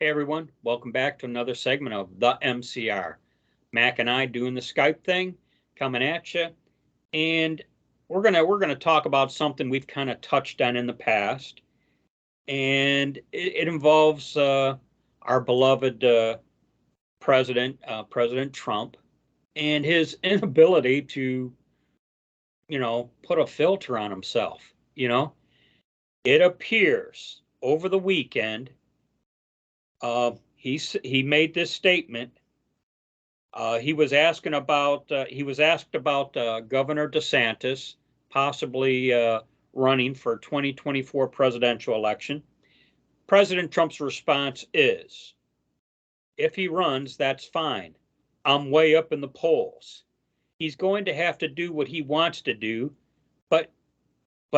Hey everyone, welcome back to another segment of the MCR. Mac and I doing the Skype thing, coming at you, and we're gonna talk about something we've kind of touched on in the past, and it involves our beloved President Trump, and his inability to, put a filter on himself. It appears over the weekend he made this statement. He was asked about Governor DeSantis possibly running for 2024 presidential election. President Trump's response is, if he runs, that's fine. I'm way up in the polls. He's going to have to do what he wants to do, but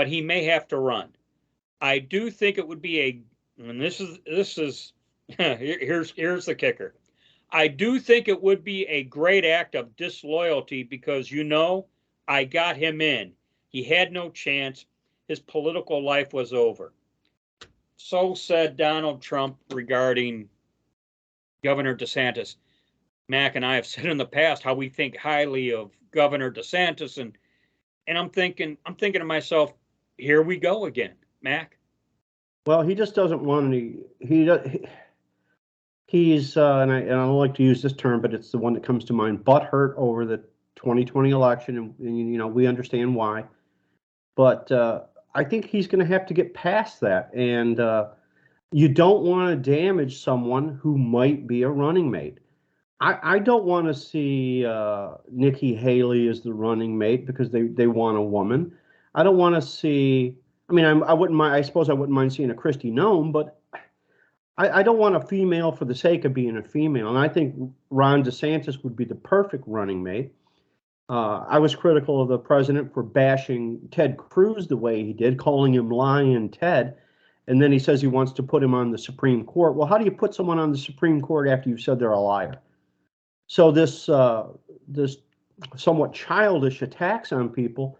he may have to run. I do think it would be and this is here's the kicker. I do think it would be a great act of disloyalty because I got him in. He had no chance. His political life was over. So said Donald Trump regarding Governor DeSantis. Mac and I have said in the past how we think highly of Governor DeSantis, and I'm thinking to myself, here we go again, Mac. Well, he just doesn't want any. He's and I don't like to use this term, but it's the one that comes to mind. Butthurt over the 2020 election, and we understand why. But I think he's going to have to get past that, and you don't want to damage someone who might be a running mate. I don't want to see Nikki Haley as the running mate because they want a woman. I don't want to see. I mean, I wouldn't mind. I suppose I wouldn't mind seeing a Kristi Noem, but I don't want a female for the sake of being a female. And I think Ron DeSantis would be the perfect running mate. I was critical of the president for bashing Ted Cruz the way he did, calling him Lying Ted. And then he says he wants to put him on the Supreme Court. Well, how do you put someone on the Supreme Court after you've said they're a liar? So this somewhat childish attacks on people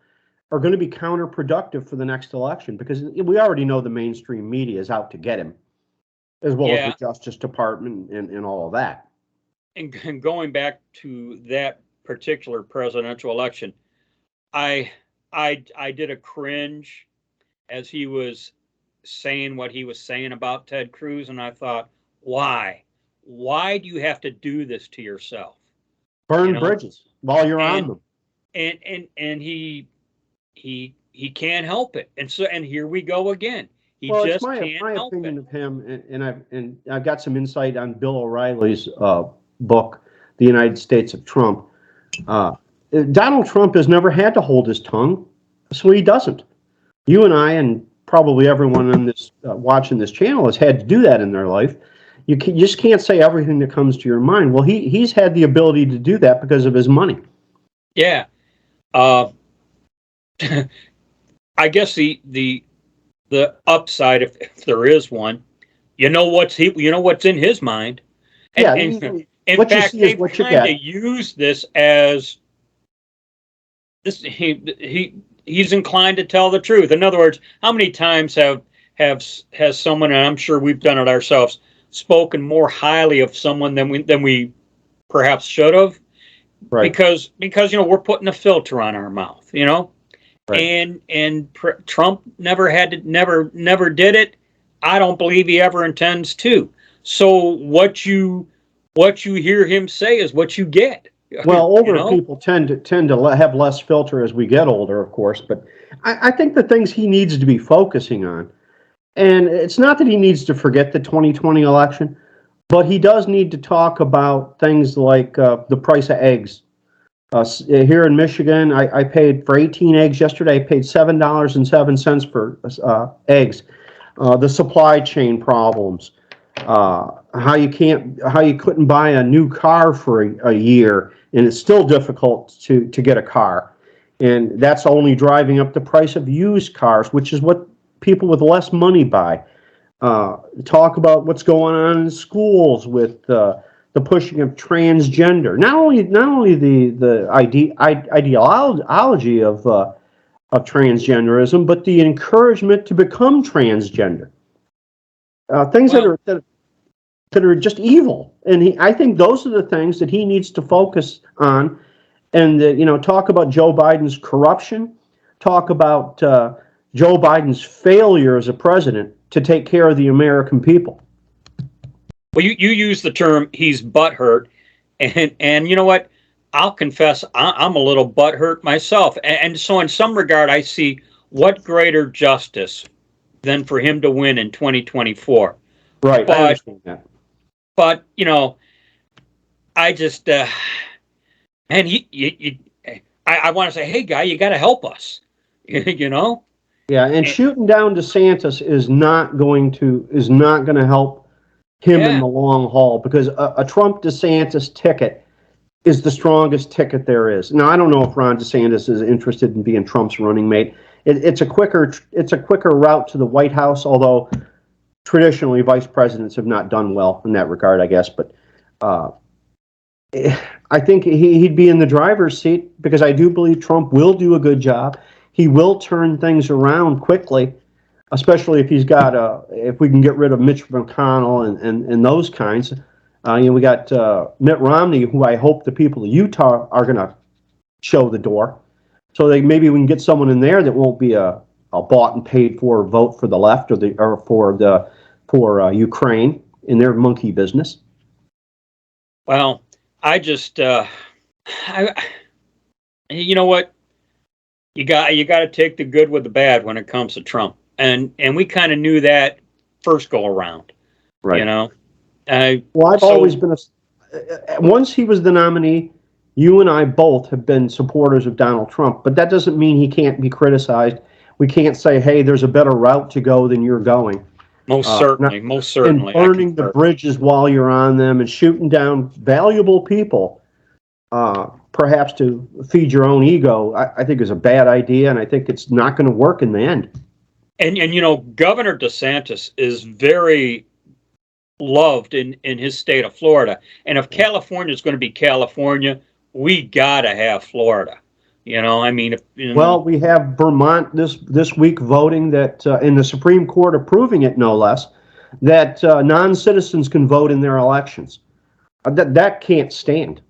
are going to be counterproductive for the next election because we already know the mainstream media is out to get him, as well as the Justice Department and all of that. And going back to that particular presidential election, I did a cringe as he was saying what he was saying about Ted Cruz, and I thought, why? Why do you have to do this to yourself? Burn bridges while you're on them. And he can't help it. And here we go again. He well, just it's my opinion of him, and I've got some insight on Bill O'Reilly's book, The United States of Trump. Donald Trump has never had to hold his tongue, so he doesn't. You and I, and probably everyone on this watching this channel, has had to do that in their life. You just can't say everything that comes to your mind. Well, he's had the ability to do that because of his money. Yeah. I guess the upside, if there is one, what's in his mind. And, in fact, they've tried to use this as this. He's inclined to tell the truth. In other words, how many times has someone, and I'm sure we've done it ourselves, spoken more highly of someone than we perhaps should have, right? Because we're putting a filter on our mouth, right. and Trump never did it. I don't believe he ever intends to. So what you hear him say is what you get. Well, older people tend to have less filter as we get older, of course. But I think the things he needs to be focusing on, and it's not that he needs to forget the 2020 election, but he does need to talk about things like the price of eggs. Here in Michigan, I paid for 18 eggs yesterday. I paid $7.07 for eggs. The supply chain problems. How you couldn't buy a new car for a year, and it's still difficult to get a car, and that's only driving up the price of used cars, which is what people with less money buy. Talk about what's going on in schools with the pushing of transgender. Not only the ideology of transgenderism, but the encouragement to become transgender. Things that that are just evil. And I think those are the things that he needs to focus on. And talk about Joe Biden's corruption, talk about Joe Biden's failure as a president to take care of the American people. Well, you use the term he's butthurt, and you know what? I'll confess I'm a little butthurt myself, and so in some regard I see what greater justice than for him to win in 2024. Right, I understand that. But I just man, I want to say, hey, guy, you got to help us, Yeah, and shooting down DeSantis is not going to help him in the long haul, because a Trump DeSantis ticket is the strongest ticket there is. Now, I don't know if Ron DeSantis is interested in being Trump's running mate. It's a quicker route to the White House, although traditionally vice presidents have not done well in that regard, I guess. But I think he'd be in the driver's seat, because I do believe Trump will do a good job. He will turn things around quickly, especially if if we can get rid of Mitch McConnell and those kinds. We got Mitt Romney, who I hope the people of Utah are going to show the door. So maybe we can get someone in there that won't be a bought and paid for vote for the left for Ukraine in their monkey business. Well, I just you know what? You got to take the good with the bad when it comes to Trump, and we kind of knew that first go around, right? Well, I've always been once he was the nominee, you and I both have been supporters of Donald Trump, but that doesn't mean he can't be criticized. We can't say, hey, there's a better route to go than you're going. Most certainly. And burning the bridges while you're on them and shooting down valuable people, perhaps to feed your own ego, I think is a bad idea, and I think it's not going to work in the end. And Governor DeSantis is very loved in his state of Florida. And if California is going to be California, we got to have Florida. Well, we have Vermont this week voting that in the Supreme Court approving it, no less, that non-citizens can vote in their elections. That can't stand.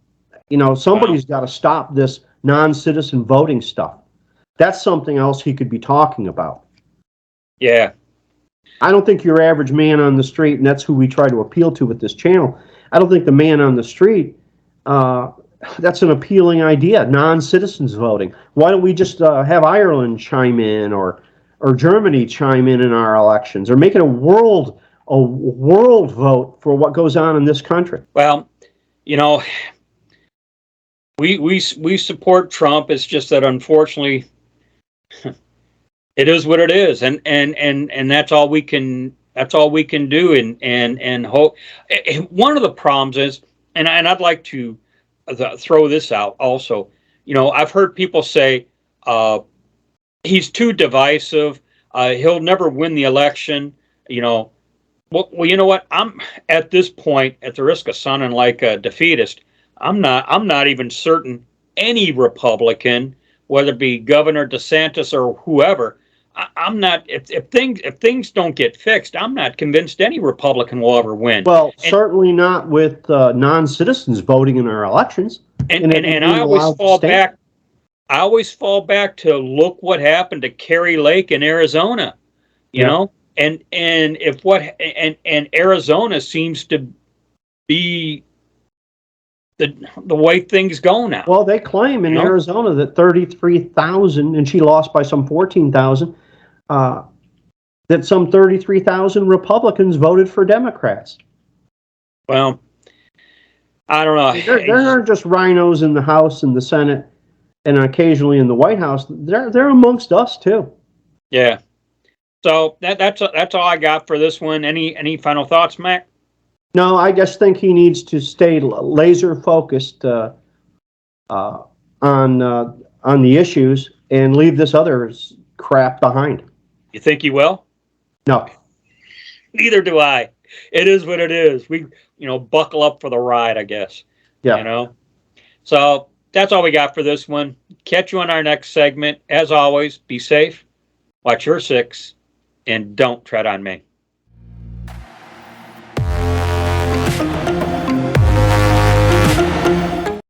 Somebody's got to stop this non-citizen voting stuff. That's something else he could be talking about. Yeah. I don't think your average man on the street, and that's who we try to appeal to with this channel, I don't think the man on the street, that's an appealing idea, non-citizens voting. Why don't we just have Ireland chime in or Germany chime in our elections, or make it a world vote for what goes on in this country? Well, we support Trump. It's just that unfortunately it is what it is, and that's all we can do, and hope. One of the problems is, and I'd like to throw this out also. I've heard people say he's too divisive. He'll never win the election. Well, you know what? I'm at this point, at the risk of sounding like a defeatist, I'm not even certain any Republican, whether it be Governor DeSantis or whoever, I'm not. If things don't get fixed, I'm not convinced any Republican will ever win. Well, certainly not with non-citizens voting in our elections. And I always fall back. I always fall back to look what happened to Kerry Lake in Arizona. You know, and Arizona seems to be the way things go now. Well, they claim in Arizona that 33,000, and she lost by some 14,000, that some 33,000 Republicans voted for Democrats. Well, I don't know. There aren't just rhinos in the House and the Senate and occasionally in the White House. They're amongst us too. Yeah. So that's all I got for this one. Any final thoughts, Mac? No, I just think he needs to stay laser focused on the issues and leave this other crap behind. You think he will? No. Neither do I. It is what it is. We, buckle up for the ride, I guess. Yeah. So that's all we got for this one. Catch you on our next segment. As always, be safe, watch your six, and don't tread on me.